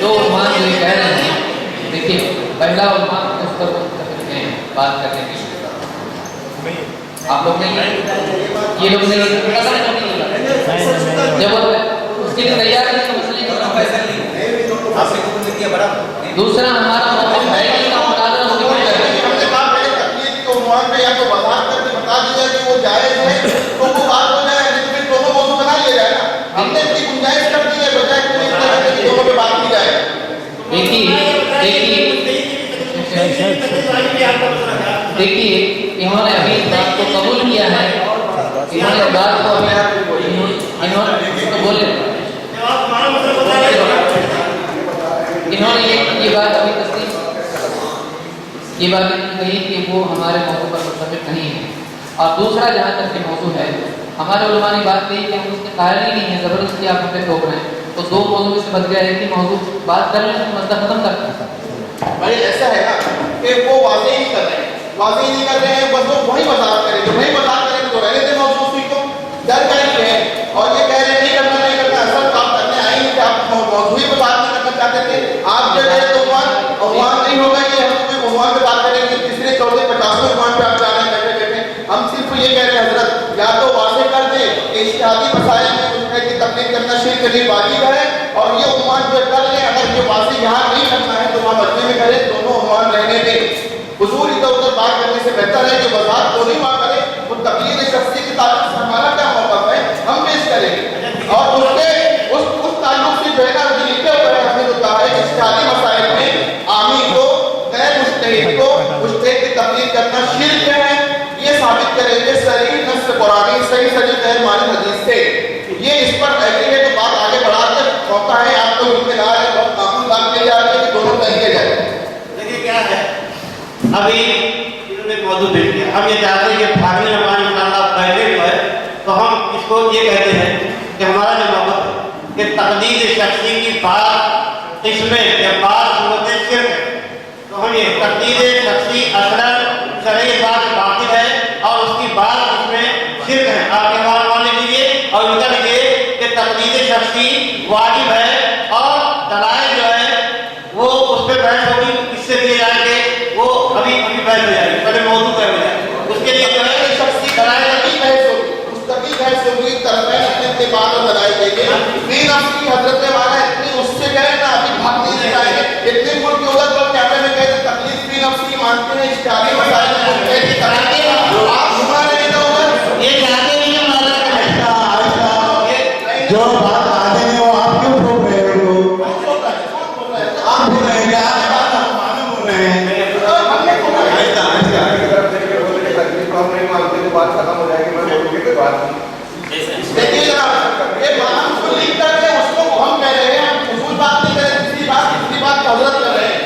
दो उन्मान जो ये कह रहे हैं, देखिए पहला उन्मान उस पर बात करने की आप लोग नहीं, ये लोग नहीं, जब उसके लिए तैयार है तो मसले का पैसा नहीं। दूसरा हमारा मौका है कि का मुकाबला उसके ऊपर करें। हमने कहा पहले तकलीफ को उन्मान पे या तो वजाहत करके बता दिया कि वो जायज है तो वो बात हो जाए, नहीं तो फिर दोनों मौजूद बना लिया जाए ना। हमने इतनी गुंजाइश कर दी है बजाय कि इस तरह की दोनों पे बात की जाए। देखिए इन्होंने अभी इस बात को कबूल किया है, इन्होंने इस बात को इन्होंने ये बात अभी तस्लीम ये बात कही कि वो हमारे मौक़िफ़ पर मुत्तफ़िक़ नहीं है। और दूसरा जहाँ तक के मौजू है, हमारे उलमा ने बात कही कि हम उसके कायल ही नहीं है, ज़बरदस्ती आप हमें ठोक रहे हैं, तो दो मौजू से बच गया है कि मौजू बात करने से मसला खत्म करते हैं। भाई ऐसा है ना कि वो वाज़ेह नहीं कर रहे हैं, वाज़ेह नहीं कर रहे हैं, बस वो वही वज़ाहत करें, जो वही वज़ाहत करें तो रहने दें मौजू उसी को, डर का ही है। और ये कह रहे हैं नहीं करना असल काम करने आए ही कि आप मौजू ही पे बात नहीं करना चाहते थे, आप जो है तो उन्वान नहीं होगा कि हम तुम्हें उन्वान पे बात करेंगे, तीसरे चौथे 50वें उन्वान पे आप जा रहे हैं बैठे बैठे। हम सिर्फ ये कह रहे हैं हजरत या तो वाज़ेह कर दे कि इज्तिहादी मसाइल में उसमें की तकलीफ करना शिर्क नहीं वाजिब है, और ये उन्वान जो कर ले अगर ये वाज़ेह यहाँ नहीं करना है तो वहाँ मस्जिद में करे, दोनों उन्वान रहने दें। हुजूर इधर उधर बात करने से बेहतर है कि वज़ाहत तो नहीं वहाँ करे, वो तकलीद शख्सी के ताल्लुक से हमारा क्या मौक़िफ़ है हम पेश करेंगे। और उसके उस ताल्लुक से जो है ना जो लिखे हुए हैं हमने जो कहा है इज्तिहादी मसाइल में आमी को गैर मुज्तहिद को मुज्तहिद की तकलीद करना शिर्क है, ये साबित करेंगे सही नस्स कुरानी सही सही गैर मानी हदीस से। ये इस पर एग्री है तो बात आगे बढ़ा के होता है आपको इत्मीनान है, बहुत मामूल बात की जा रही है कि दोनों तरीके जाए। देखिए क्या है अभी इन्होंने मौजूद भेज दिया, हम ये चाहते हैं कि भागने में हमारे इंशाअल्लाह बैठे जो है तो हम इसको ये कहते हैं कि हमारा जो मौक़िफ़ है कि तक़लीद शख्सी की बात इसमें या बात सूरत शिर्क है, तो हम ये तक़लीद शख्सी असलन शरई बात बातिल है और उसकी बात इसमें शिर्क है। आपके हमारा मान लीजिए और उनका लिखिए कि तक़लीद शख्सी वाजिब है और दलाइल जो है वो उस पर बहस होगी, किससे दिए जाएंगे वो अभी बहस हो जाएगी, पहले मौजूद कर हो जाएगी, उसके लिए जो है शख्सी दलाइल की बहस होगी, मुस्तक़िल बहस होगी, तरफ़ैन अपने इत्तेफाक़ और दलाइल देंगे। तीन अफ्ती हज़रत वाला इतनी उससे कहे ना अभी भाग नहीं जाएंगे, इतने मुल्क के उधर पर कैमरे में कहते तकलीफ तीन अफ्ती मानते हैं इज्तिहादी मसाइल में मुज्तहिद कराते हैं, आप घुमा रहे हैं उधर ये चाहते नहीं है माना जो बात आते हैं वो आप क्यों ठोक रहे हो उनको? आप बोल रहे हैं क्या मानो बोल रहे हैं बात खत्म हो जाएगी, मैं बोलूँगी कोई बात नहीं। देखिए जनाब ये बात उसको लिख करके उसको हम कह रहे हैं, हम उसूल बात नहीं कर रहे, तीसरी बात हजरत कर रहे हैं,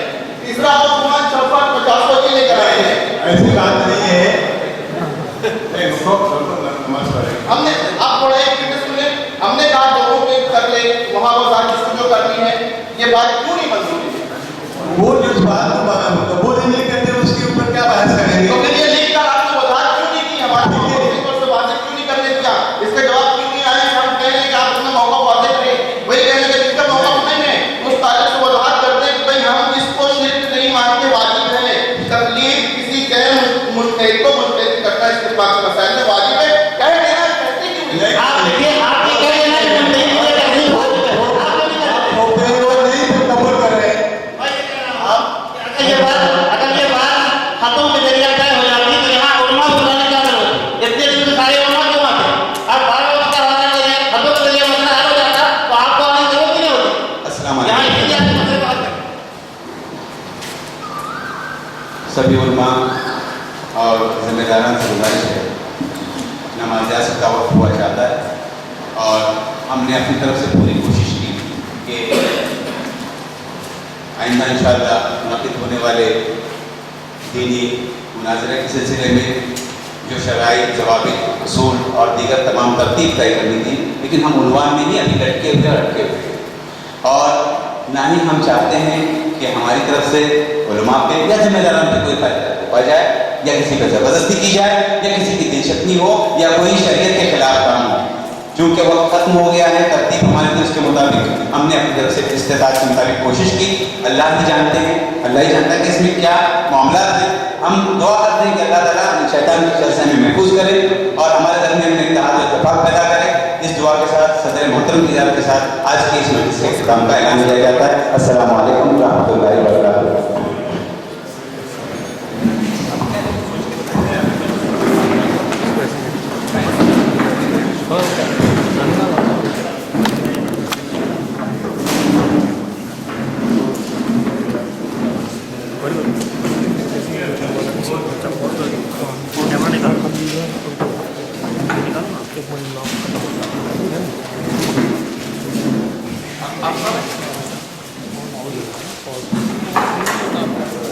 तीसरा और उन्वान 50 बजे लेकर आए हैं। ऐसी बात नहीं है। हमने आप थोड़ा एक मिनट सुने, हमने कहा दोनों पे कर ले, वहाँ वो सारी चीज़ जो करनी है, ये बात क्यों नहीं मंजूर है? वो जिस बात को कबूल नहीं करते उसके ऊपर क्या बहस करेंगे? तो फिर ये लिख कर आपने वजाहत क्यों नहीं की, हमारे पर से वाज़ेह क्यों नहीं करने दिया, इसका जवाब क्यों नहीं आया? हम कह रहे हैं कि आप अपना मौका वाज़ेह करें, वही कह रहे हैं कि जिसका मौका नहीं है उस तारीख से वजाहत करते हैं कि भाई हम इसको शिर्क नहीं मानते, वाजिब है तकलीद किसी गैर मुज्तहिद को मुज्तहिद करना इत्तिफाक़ के मसाइल में वाजिब है, कह देना कहते क्यों नहीं? आप देखिए आप ये कह रहे हैं कि हम नहीं बोले तकलीफ हो रही है, आप नहीं कर रहे कबूल कर रहे हैं। अगर ये बात हाथों के जरिए तय हो जाती तो यहाँ उलमा बुलाने क्या जरूरत है? इतने दिन से सारे उलमा क्यों आते? अब बार बार उसका हवाला दे रहे हाथों के जरिए मसला हल हो जाता तो आपको आने की जरूरत ही नहीं होती। अस्सलाम यहाँ वालेकुम। इसलिए आपके मसले बात करें। सभी उलमा और जिम्मेदारान से गुजारिश है, नमाज़ यासत का वक्त हुआ जाता है और हमने अपनी तरफ से पूरी कोशिश की कि आइंदा इंशाअल्लाह मुनक़िद होने वाले दीनी मुनाज़रे के सिलसिले में जो शराई जवाबी उसूल और दीगर तमाम तरतीब तय करनी थी, लेकिन हम उन्वान में ही अभी लटके हुए और ना ही हम चाहते हैं कि हमारी तरफ से उलमा पे या जिम्मेदारान पे कोई फ़ायदा हो जाए या किसी पर ज़बरदस्ती की जाए या किसी की दिलचस्पी हो या कोई शरीयत के खिलाफ काम हो। चूँकि वक्त खत्म हो गया है, तरतीब हमारे तो इसके मुताबिक हमने अपनी तरफ से इस्तेताअत के मुताबिक कोशिश की। अल्लाह ही जानते हैं, अल्लाह ही जानता है कि इसमें क्या मामला है। हम दुआ करते हैं कि अल्लाह ताला अपने शैतान के शर से हमें महफूज करे और हमारे दरमियान में इत्तेहाद और इत्तेफाक पैदा करे। इस दुआ के साथ सदर मोहतरम की इजाज़त के साथ आज की इस मजलिस के इख्तिताम का ऐलान किया जाता है। अस्सलामु अलैकुम व रहमतुल्लाहि व बरकातुहू।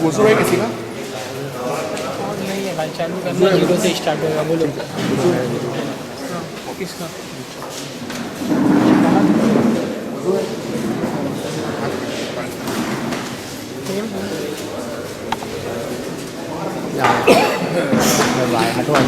वजू है किसी का? नहीं है भाई, चालू करना, जीरो से स्टार्ट होगा। बोलो किसका? Bye bye.